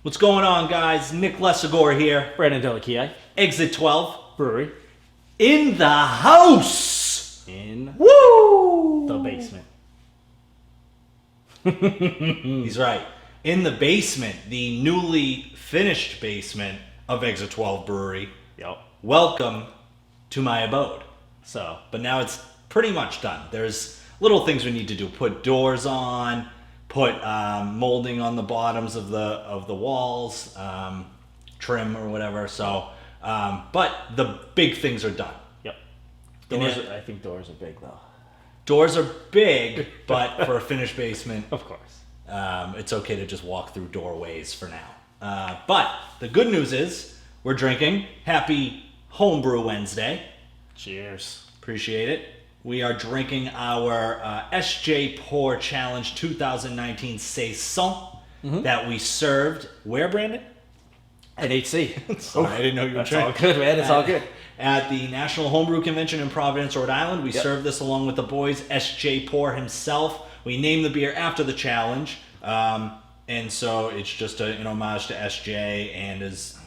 What's going on, guys? Nick Lesagore here. Brandon Delakia. Exit 12. Brewery. In the house! In Woo! the basement. He's right. In the basement, the newly finished basement of Exit 12 Brewery. Yep. Welcome to my abode. But now it's pretty much done. There's little things we need to do. Put doors on, put molding on the bottoms of the walls, trim or whatever. But the big things are done. Yep. And Doors. I think doors are big though. Doors are big, but for a finished basement, Of course. it's okay to just walk through doorways for now. But the good news is we're drinking. Happy Homebrew Wednesday. Cheers. Appreciate it. We are drinking our SJ Porr Challenge 2019 Saison that we served. Where, Brandon? At HC. Sorry, I didn't know you were That's trying. all good, man. It's all good. At the National Homebrew Convention in Providence, Rhode Island. We served this along with the boys, SJ Porr himself. We named the beer after the challenge. And so it's just an homage to SJ and as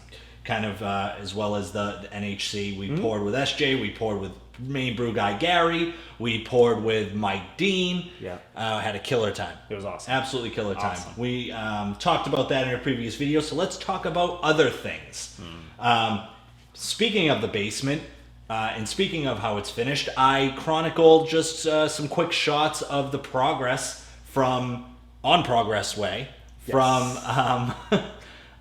kind of as well as the NHC. We poured with SJ. We poured with main brew guy Gary. We poured with Mike Dean. Yeah. Had a killer time. It was awesome. Absolutely killer time. Awesome. We talked about that in a previous video, so let's talk about other things. Speaking of the basement, and speaking of how it's finished, I chronicled just some quick shots of the progress on Progress Way, Yes.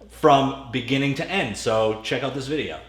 from beginning to end. So check out this video.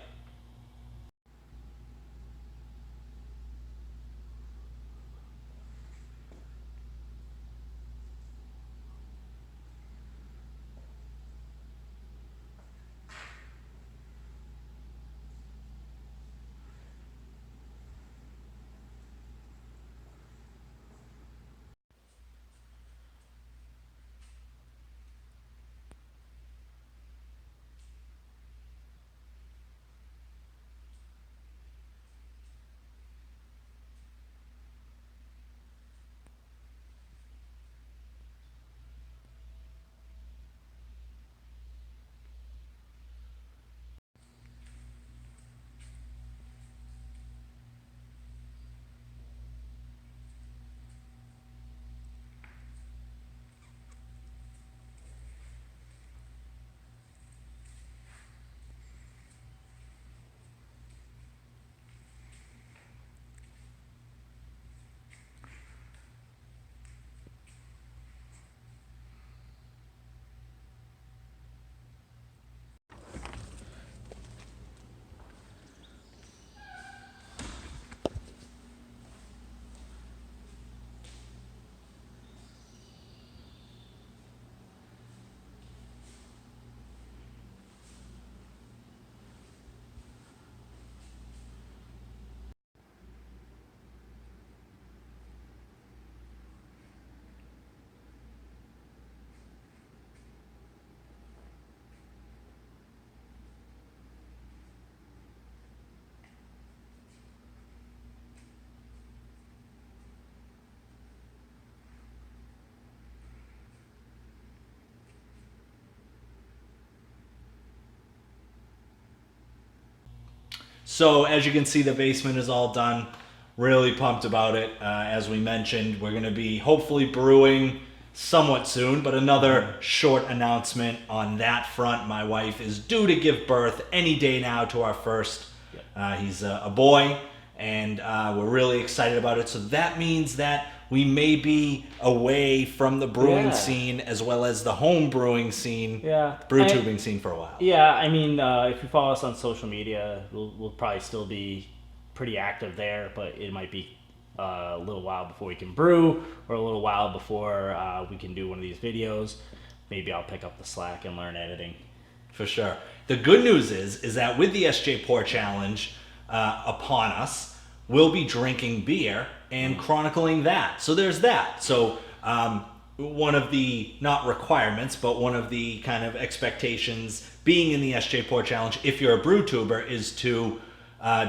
So as you can see, the basement is all done. Really pumped about it. As we mentioned, we're going to be hopefully brewing somewhat soon, but another short announcement on that front. My wife is due to give birth any day now to our first. He's a boy, and we're really excited about it. So that means that we may be away from the brewing scene as well as the home brewing scene, brew tubing scene for a while. Yeah, I mean, if you follow us on social media, we'll probably still be pretty active there, but it might be a little while before we can brew or a little while before we can do one of these videos. Maybe I'll pick up the slack and learn editing. For sure. The good news is that with the SJ Porr Challenge upon us, we'll be drinking beer and chronicling that. So there's that. So one of the, not requirements, but one of the kind of expectations being in the SJ Porr Challenge, if you're a brew tuber, is to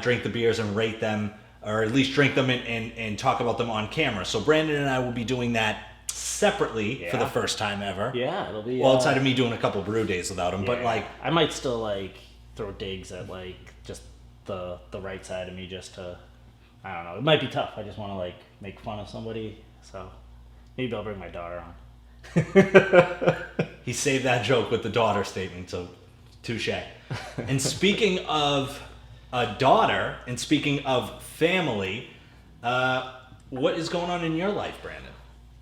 drink the beers and rate them, or at least drink them and talk about them on camera. So Brandon and I will be doing that separately for the Yeah. first time ever. Yeah, it'll be. Well, outside of me doing a couple brew days without him, but Yeah. like I might still like throw digs at like just the right side of me just to, I don't know. It might be tough. I just want to like make fun of somebody. So maybe I'll bring my daughter on. he saved that joke with the daughter statement, so touche. And speaking of a daughter, and speaking of family, what is going on in your life, Brandon?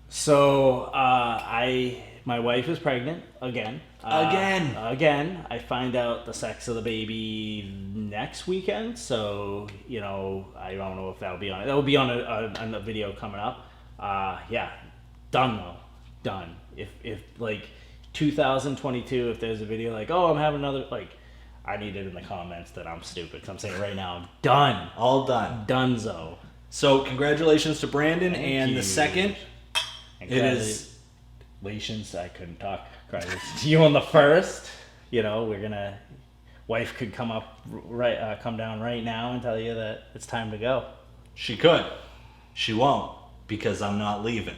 So my wife is pregnant again. Again. I find out the sex of the baby next weekend. So I don't know if that'll be on it. That'll be on a video coming up. Yeah, done though. Done. If like 2022, if there's a video like, oh, I'm having another, like, I need it in the comments that I'm stupid. 'Cause I'm saying right now, I'm done. All done. Donezo. So congratulations to Brandon. Thank and you. the second, And it is. congratulations. I couldn't talk. Congratulations to you on the first. We're gonna. Wife could come down right now and tell you that it's time to go. She could. She won't, because I'm not leaving.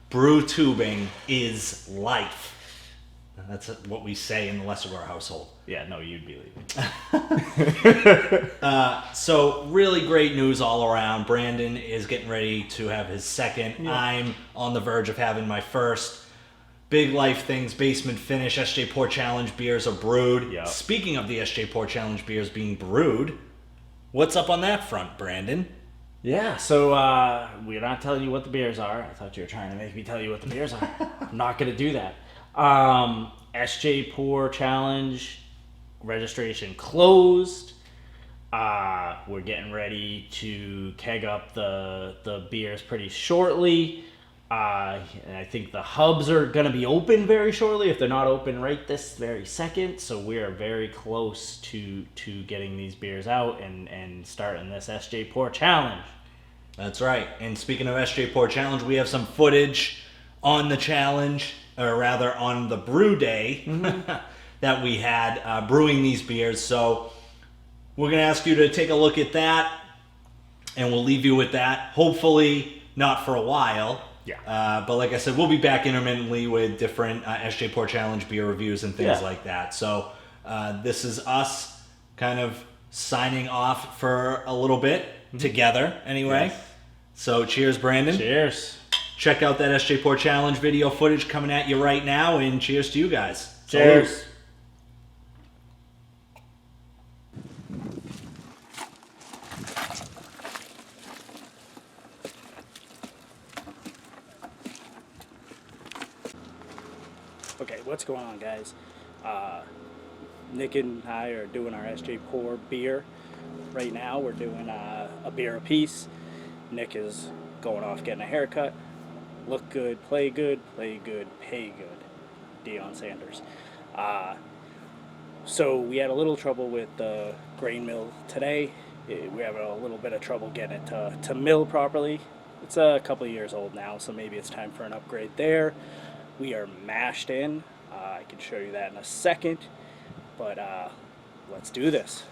Brew tubing is life. That's what we say in the Lesser household. Yeah, no, you'd be leaving. So really great news all around. Brandon is getting ready to have his second. Yeah. I'm on the verge of having my first. Big life things, basement finish, SJ Porr Challenge beers are brewed. Yep. Speaking of the SJ Porr Challenge beers being brewed, what's up on that front, Brandon? Yeah, so we're not telling you what the beers are. I thought you were trying to make me tell you what the beers are. I'm not going to do that. SJ Porr Challenge registration closed. We're getting ready to keg up the beers pretty shortly. And I think the hubs are going to be open very shortly, if they're not open right this very second. So we are very close to getting these beers out and starting this SJ Porr Challenge. That's right. And speaking of SJ Porr Challenge, we have some footage on the challenge, or rather on the brew day that we had brewing these beers. So we're going to ask you to take a look at that, and we'll leave you with that. Hopefully not for a while. Yeah. But like I said, we'll be back intermittently with different SJ Porr Challenge beer reviews and things like that. So this is us kind of signing off for a little bit together anyway. Yes. So cheers, Brandon. Cheers. Check out that SJ Porr Challenge video footage coming at you right now, and cheers to you guys. Cheers. Salud. Okay, what's going on, guys? Nick and I are doing our SJ Porr beer. Right now, we're doing a beer apiece. Nick is going off getting a haircut. Look good, play good, pay good. Deion Sanders. So we had a little trouble with the grain mill today. We're having a little bit of trouble getting it to mill properly. It's a couple of years old now, so maybe it's time for an upgrade there. We are mashed in. I can show you that in a second, but let's do this.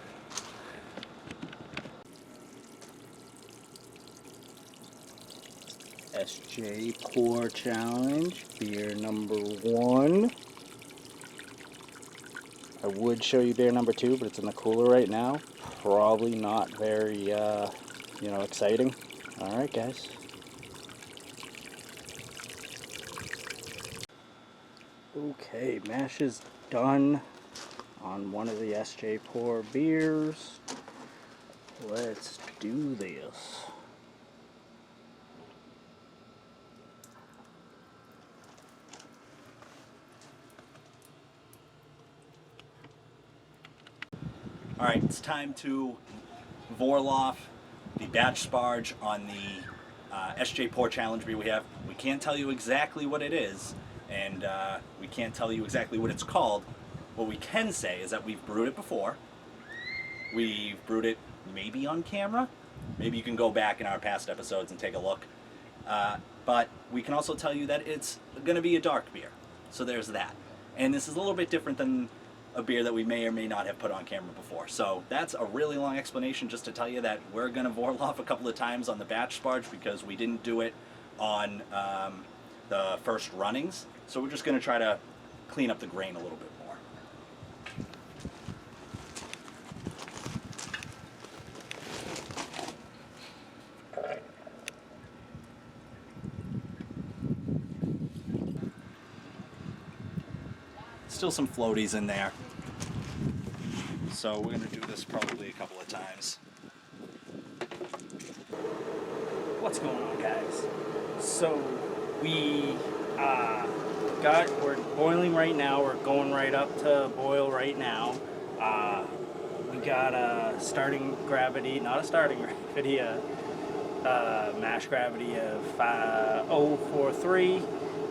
SJ Porr Challenge, beer number 1. I would show you beer number 2, but it's in the cooler right now. Probably not very, exciting. All right, guys. Okay, mash is done on one of the SJ Porr beers. Let's do this. All right, it's time to Vorloff the batch sparge on the SJ Porr Challenge beer we have. We can't tell you exactly what it is, and we can't tell you exactly what it's called. What we can say is that we've brewed it before. We've brewed it maybe on camera. Maybe you can go back in our past episodes and take a look. But we can also tell you that it's going to be a dark beer. So there's that. And this is a little bit different than a beer that we may or may not have put on camera before. So that's a really long explanation just to tell you that we're going to Vorloff a couple of times on the batch sparge because we didn't do it on the first runnings. So we're just going to try to clean up the grain a little bit more. Still some floaties in there. So we're going to do this probably a couple of times. What's going on, guys? So we're boiling right now. We're going right up to boil right now. We got a starting gravity, not a starting gravity, a mash gravity of 0.043,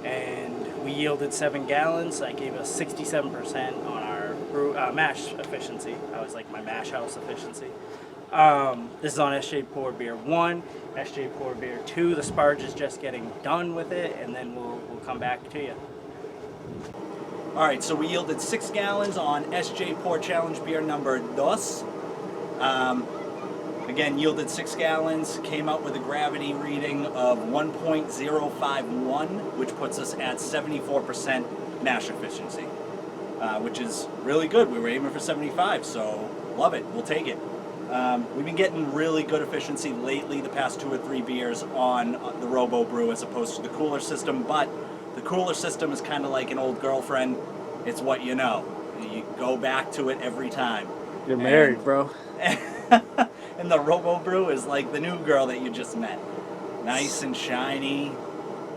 and we yielded 7 gallons. That gave us 67% on our mash efficiency. I was like my mash house efficiency. This is on SJ Porr Beer 1, SJ Porr Beer 2. The sparge is just getting done with it, and then we'll come back to you. All right, so we yielded 6 gallons on SJ Porr Challenge Beer number 2. Again, yielded 6 gallons, came out with a gravity reading of 1.051, which puts us at 74% mash efficiency, which is really good. We were aiming for 75, so love it. We'll take it. We've been getting really good efficiency lately, the past 2 or 3 beers on the Robo Brew as opposed to the cooler system, but the cooler system is kind of like an old girlfriend. It's what you know. You go back to it every time. You're married, bro. And the Robo Brew is like the new girl that you just met. Nice and shiny,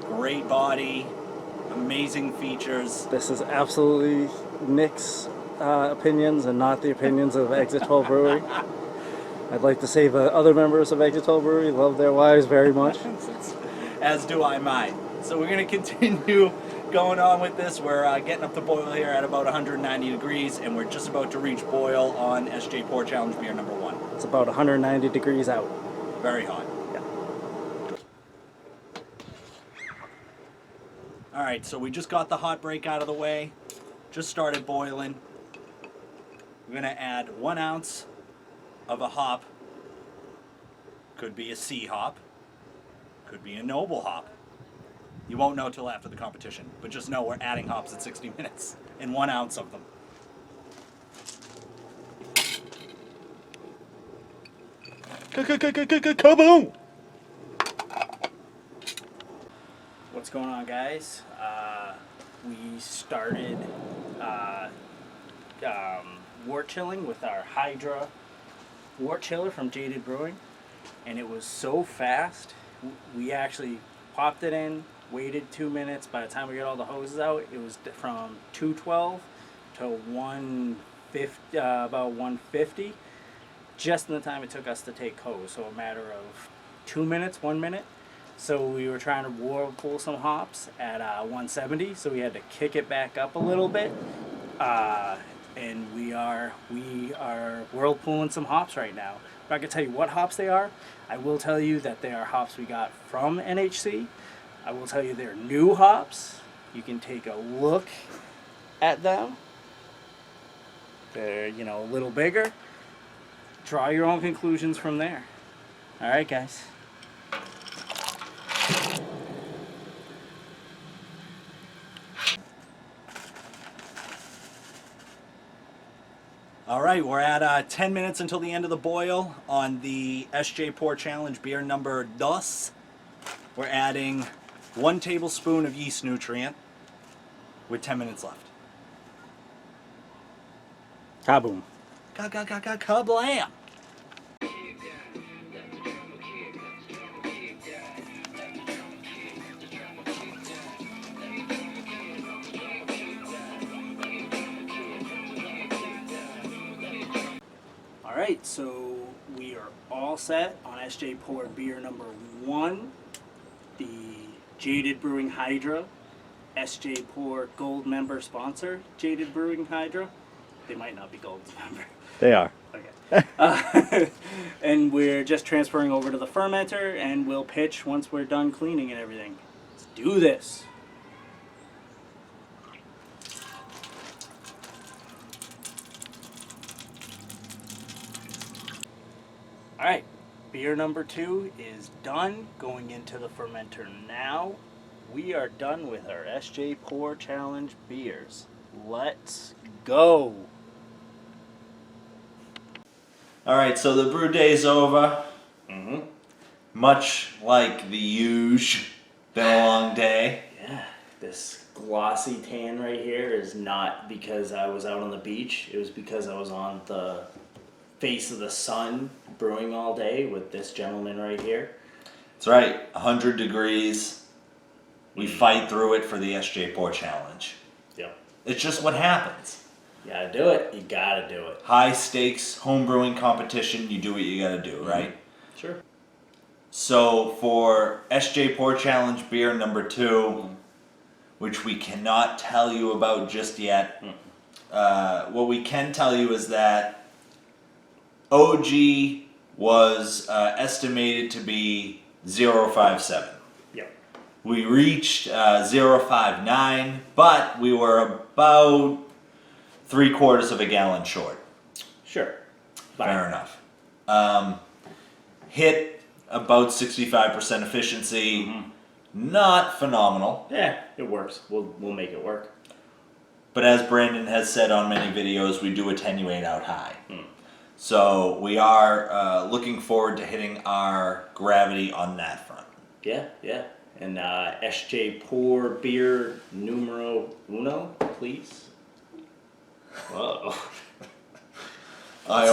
great body, amazing features. This is absolutely Nick's opinions and not the opinions of Exit 12 Brewery. I'd like to say the other members of Exit 12 Brewery love their wives very much. As do I mine. So we're going to continue going on with this. We're getting up to boil here at about 190 degrees, and we're just about to reach boil on SJ Porr Challenge Beer number 1. It's about 190 degrees out. Very hot. Yeah. All right, so we just got the hot break out of the way. Just started boiling. We're going to add 1 ounce of a hop. Could be a C hop. Could be a noble hop. You won't know till after the competition, but just know we're adding hops at 60 minutes and 1 ounce of them. Kaboom! What's going on, guys? We started wort chilling with our Hydra wort chiller from Jaded Brewing, and it was so fast. We actually popped it in, waited 2 minutes. By the time we got all the hoses out, it was from 212 to 150, about 150, just in the time it took us to take hose. So a matter of 2 minutes, 1 minute. So we were trying to whirlpool some hops at 170, so we had to kick it back up a little bit. And we are whirlpooling some hops right now. I'm not gonna tell you what hops they are. I will tell you that they are hops we got from NHC. I will tell you they're new hops. You can take a look at them. They're, you know, a little bigger. Draw your own conclusions from there. All right, guys. All right, we're at 10 minutes until the end of the boil on the SJ Porr Challenge Beer number 2. We're adding 1 tablespoon of yeast nutrient with 10 minutes left. Kaboom. Kablam! Alright, so we are all set on SJ Porr Beer number 1, the Jaded Brewing Hydra, SJ Porr Gold member sponsor, Jaded Brewing Hydra. They might not be Gold member. They are. Okay. And we're just transferring over to the fermenter, and we'll pitch once we're done cleaning and everything. Let's do this. Alright, beer number 2 is done, going into the fermenter now. We are done with our SJ Porr Challenge beers. Let's go. All right, so the brew day's over. Mm-hmm. Much like the huge, been a long day. Yeah, this glossy tan right here is not because I was out on the beach. It was because I was on the face of the sun brewing all day with this gentleman right here. That's right, 100 degrees. We fight through it for the SJ Porr Challenge. Yep. It's just what happens. You gotta do it. You gotta do it. High stakes home brewing competition, you do what you gotta do, right? Sure. So for SJ Porr Challenge beer number 2, which we cannot tell you about just yet, what we can tell you is that OG was estimated to be 0.57. Yep. We reached 0.59, but we were about 3/4 of a gallon short. Sure. Fair enough. Hit about 65% efficiency. Not phenomenal, Yeah, it works. We'll make it work. but as Brandon has said on many videos, we do attenuate out high. So we are looking forward to hitting our gravity on that front. Yeah, yeah. And SJ Porr beer numero uno, please. Whoa. I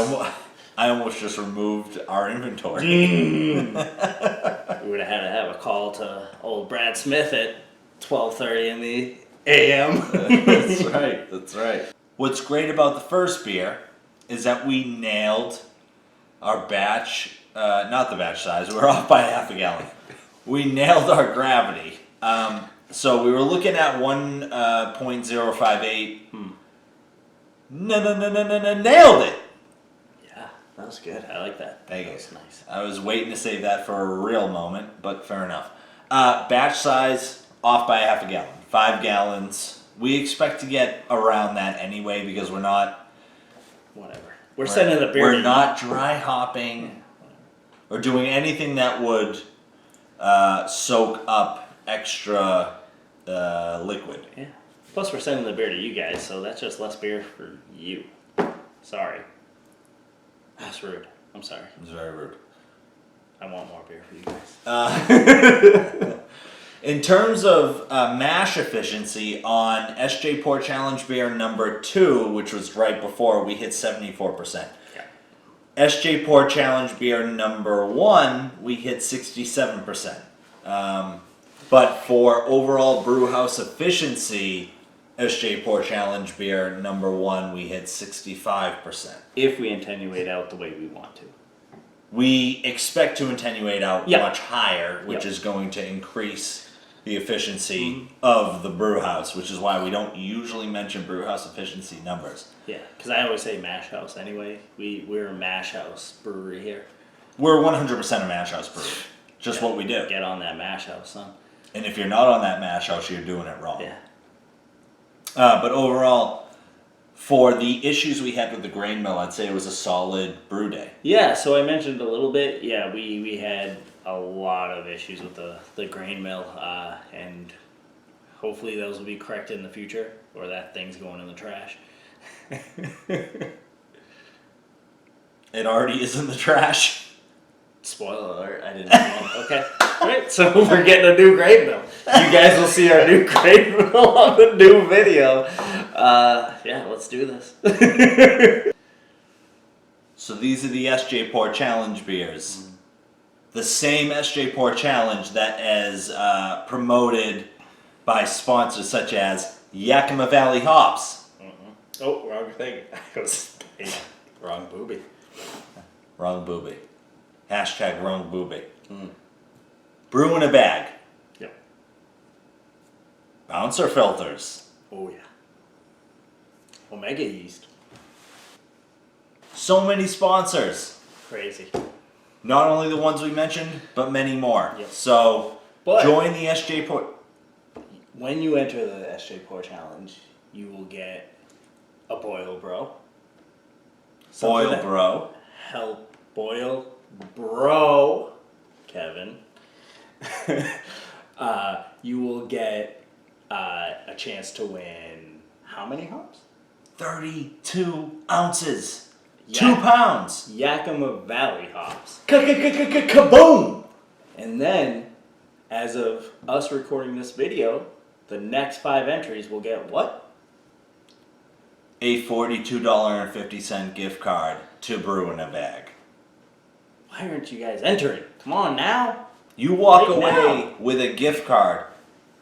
almost just removed our inventory. We would have had to have a call to old Brad Smith at 12:30 in the a.m. That's right, that's right. What's great about the first beer is that we nailed our batch, not the batch size, we're off by half a gallon. We nailed our gravity. So we were looking at 1.058. No, nailed it! Yeah, that was good. I like that. Thank you. That was nice. I was waiting to save that for a real moment, but fair enough. Batch size, off by half a gallon. 5 gallons. We expect to get around that anyway because we're not... Whatever. We're sending the beer. We're not dry hopping or doing anything that would soak up extra liquid. Yeah. Plus, we're sending the beer to you guys, so that's just less beer for you. Sorry. That's rude. I'm sorry. It's very rude. I want more beer for you guys. In terms of mash efficiency on SJ Porr Challenge beer number 2, which was right before, we hit 74%. Yeah. SJ Porr Challenge beer number 1, we hit 67%. But for overall brew house efficiency, SJ Porr Challenge beer number 1, we hit 65%. If we attenuate out the way we want to. We expect to attenuate out Yep. much higher, which Yep. is going to increase the efficiency of the brew house, which is why we don't usually mention brew house efficiency numbers. Yeah, because I always say mash house anyway. We're a mash house brewery here. We're 100% a mash house brewery. Just what we do. Get on that mash house, son. And if you're not on that mash house, you're doing it wrong. Yeah. But overall, for the issues we had with the grain mill, I'd say it was a solid brew day. Yeah, so I mentioned a little bit. Yeah, we had a lot of issues with the grain mill, and hopefully those will be corrected in the future, or that thing's going in the trash. It already is in the trash. Spoiler alert, I didn't know. Okay. Alright, so we're getting a new grain mill. You guys will see our new grain mill on the new video. Yeah, let's do this. So these are the SJ Porr Challenge beers. The same SJ Porr Challenge that is promoted by sponsors such as Yakima Valley Hops. Oh, wrong thing. Wrong booby. Wrong booby. Hashtag wrong booby. Brew in a bag. Yep. Bouncer filters. Oh yeah. Omega yeast. So many sponsors. Crazy. Not only the ones we mentioned, but many more. Yep. So But join the SJ Porr. when you enter the SJ Porr Challenge, you will get a boil bro. Boil Something bro. Help boil bro, Kevin. you will get a chance to win how many hops? 32 ounces. Yeah. 2 pounds. Yakima Valley hops. Kaboom! And then, as of us recording this video, the next 5 entries will get what? A $42.50 gift card to Brew in a bag. Why aren't you guys entering? Come on now. You walk Right away now. with a gift card,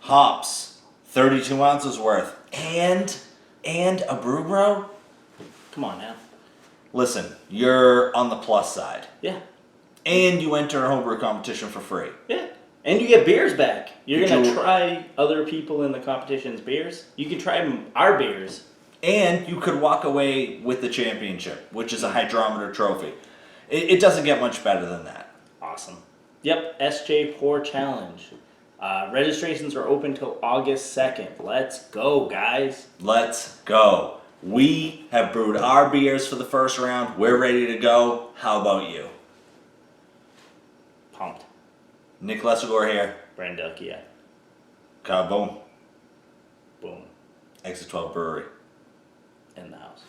hops, 32 ounces worth, and a Brew Bro. Come on now. Listen, you're on the plus side. Yeah. And you enter a homebrew competition for free. Yeah. And you get beers back. You're going to You- try other people in the competition's beers. You can try our beers. And you could walk away with the championship, which is a hydrometer trophy. It doesn't get much better than that. Awesome. Yep, SJ Porr Challenge. Registrations are open till August 2nd. Let's go, guys. Let's go. We have brewed our beers for the first round. We're ready to go. How about you? Pumped. Nick Lesagore here. Brandukia. Kaboom. Boom. Exit 12 Brewery. In the house.